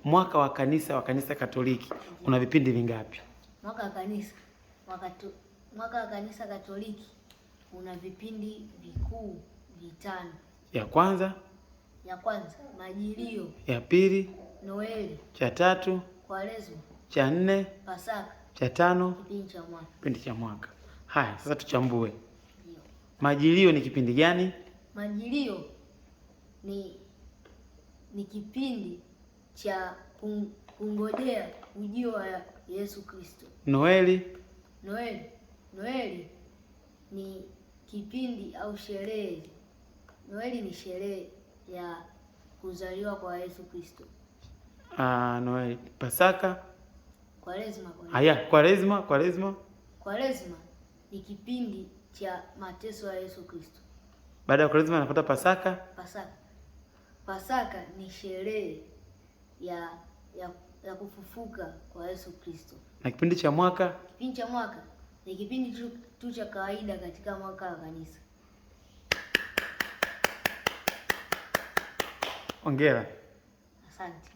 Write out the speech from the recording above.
mwaka wa kanisa Katoliki una vipindi vingapi? Mwaka wa kanisa Katoliki una vipindi vikuu vitano. Ya kwanza Majilio. Ya pili Noeli. Cha tatu Kwaresma. Cha nne Pasaka. Cha tano kipindi cha mwaka. Haya, sasa tuchambue. Majilio ni kipindi gani? Majilio ni kipindi cha kungojea ujio wa Yesu Kristo. Noeli ni kipindi au sherehe. Noeli ni sherehe ya kuzaliwa kwa Yesu Kristo. Noeli. Pasaka. Kwaresma. Kwaresma ni kipindi cha mateso ya Yesu Kristo. Baada ya Kwaresma anafuata Pasaka. Pasaka ni sherehe ya kufufuka kwa Yesu Kristo. Na kipindi cha mwaka? Kipindi cha mwaka ni kipindi tu cha kawaida katika mwaka wa kanisa. Hongera. Asante.